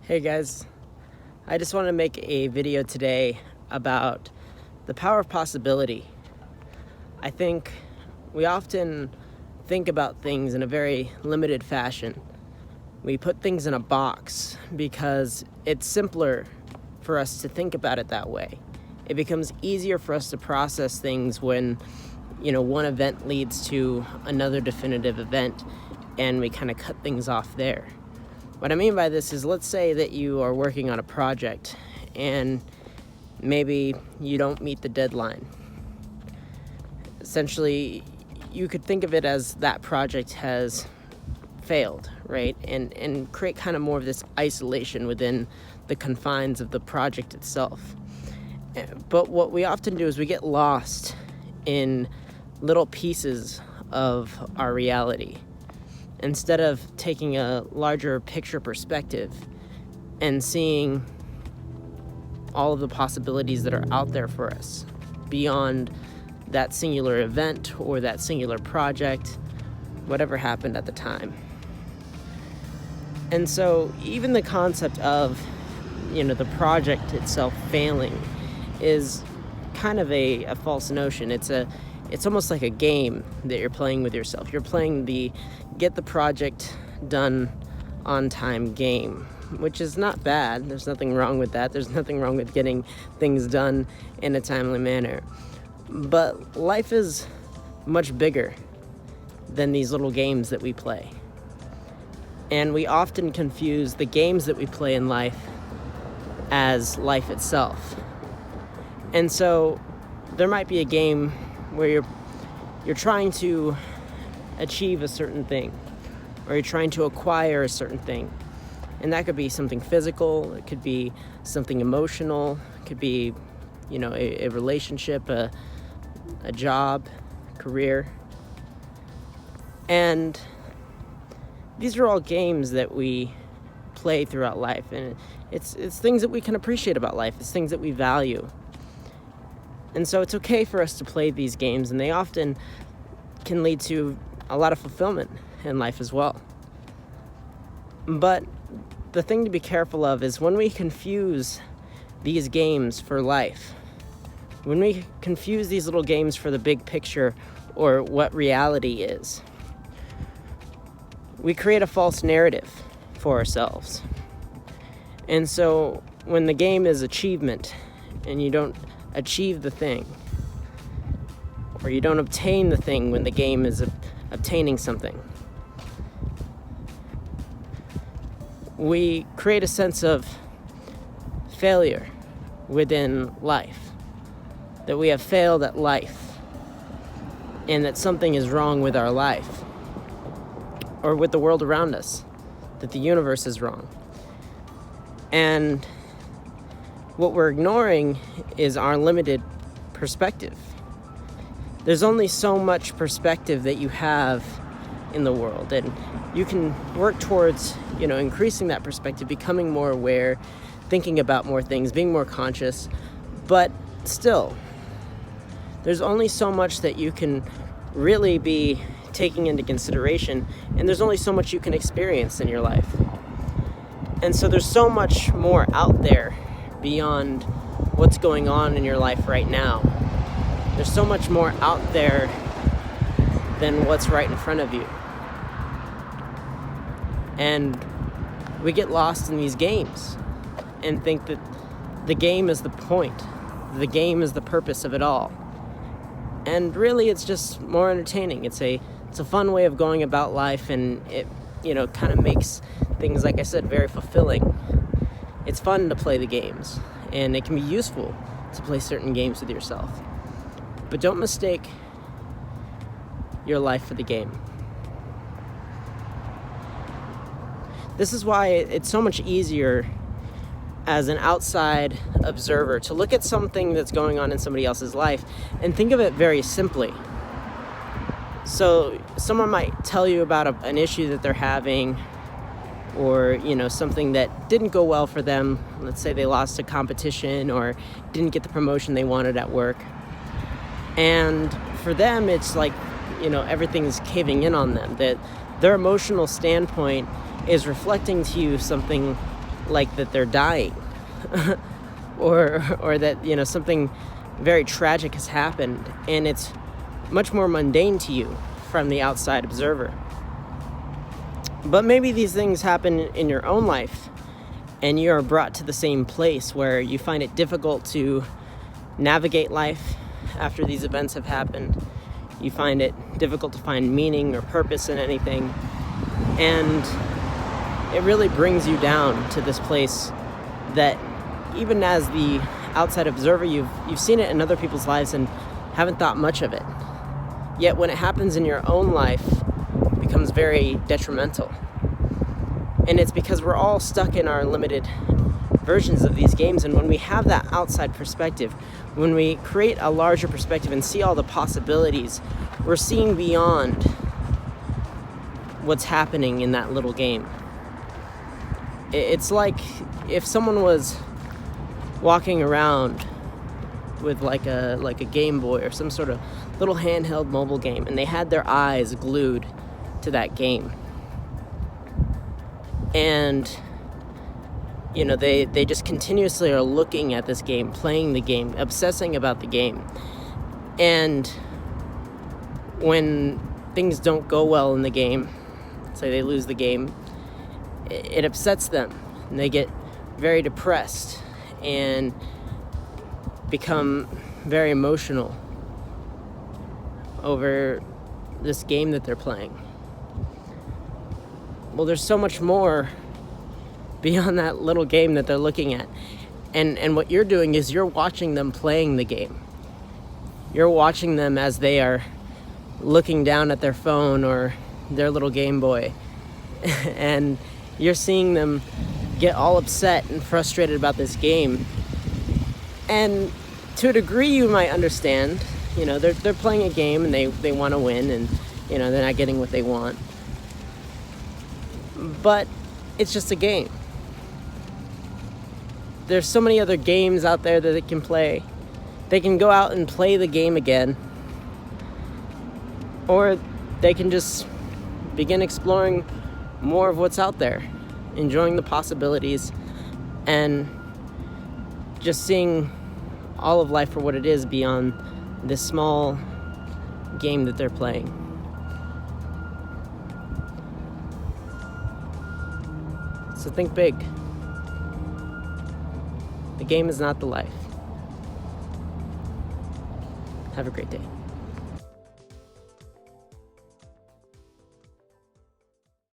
Hey guys, I just want to make a video today about the power of possibility. I think we often think about things in a very limited fashion. We put things in a box because it's simpler for us to think about it that way. It becomes easier for us to process things when, one event leads to another definitive event and we kind of cut things off there. What I mean by this is, let's say that you are working on a project and maybe you don't meet the deadline. Essentially, you could think of it as that project has failed, right? And create kind of more of this isolation within the confines of the project itself. But what we often do is we get lost in little pieces of our reality, instead of taking a larger picture perspective and seeing all of the possibilities that are out there for us beyond that singular event or that singular project, whatever happened at the time. And so even the concept of, the project itself failing is kind of a false notion. It's almost like a game that you're playing with yourself. You're playing the get the project done on time game, which is not bad. There's nothing wrong with that. There's nothing wrong with getting things done in a timely manner. But life is much bigger than these little games that we play. And we often confuse the games that we play in life as life itself. And so there might be a game where you're trying to achieve a certain thing, or you're trying to acquire a certain thing. And that could be something physical, it could be something emotional, it could be, a relationship, a job, career. And these are all games that we play throughout life, and it's things that we can appreciate about life. It's things that we value. And so it's okay for us to play these games, and they often can lead to a lot of fulfillment in life as well. But the thing to be careful of is when we confuse these games for life, when we confuse these little games for the big picture or what reality is, we create a false narrative for ourselves. And so when the game is achievement and you don't achieve the thing, or you don't obtain the thing when the game is obtaining something, we create a sense of failure within life, that we have failed at life, and that something is wrong with our life or with the world around us, that the universe is wrong. And what we're ignoring is our limited perspective. There's only so much perspective that you have in the world, and you can work towards, increasing that perspective, becoming more aware, thinking about more things, being more conscious. But still, there's only so much that you can really be taking into consideration, and there's only so much you can experience in your life. And so there's so much more out there beyond what's going on in your life right now. There's so much more out there than what's right in front of you. And we get lost in these games and think that the game is the point. The game is the purpose of it all. And really, it's just more entertaining. It's a fun way of going about life, and it, kind of makes things, like I said, very fulfilling. It's fun to play the games, and it can be useful to play certain games with yourself. But don't mistake your life for the game. This is why it's so much easier as an outside observer to look at something that's going on in somebody else's life and think of it very simply. So someone might tell you about an issue that they're having, or something that didn't go well for them. Let's say they lost a competition or didn't get the promotion they wanted at work. And for them, it's like, everything's caving in on them, that their emotional standpoint is reflecting to you something like that they're dying or that, you know, something very tragic has happened, and it's much more mundane to you from the outside observer. But maybe these things happen in your own life, and you are brought to the same place where you find it difficult to navigate life after these events have happened. You find it difficult to find meaning or purpose in anything, and it really brings you down to this place that even as the outside observer, you've seen it in other people's lives and haven't thought much of it. Yet when it happens in your own life, it becomes very detrimental. And it's because we're all stuck in our limited versions of these games, and when we have that outside perspective, when we create a larger perspective and see all the possibilities, we're seeing beyond what's happening in that little game. It's like if someone was walking around with like a Game Boy or some sort of little handheld mobile game, and they had their eyes glued to that game. And, you know, they just continuously are looking at this game, playing the game, obsessing about the game. And when things don't go well in the game, say they lose the game, it upsets them, and they get very depressed and become very emotional over this game that they're playing. Well, there's so much more beyond that little game that they're looking at. And what you're doing is you're watching them playing the game. You're watching them as they are looking down at their phone or their little Game Boy. And you're seeing them get all upset and frustrated about this game. And to a degree you might understand, you know, they're playing a game and they want to win, and, you know, they're not getting what they want. But it's just a game. There's so many other games out there that they can play. They can go out and play the game again. Or they can just begin exploring more of what's out there, enjoying the possibilities, and just seeing all of life for what it is beyond this small game that they're playing. So think big. The game is not the life. Have a great day.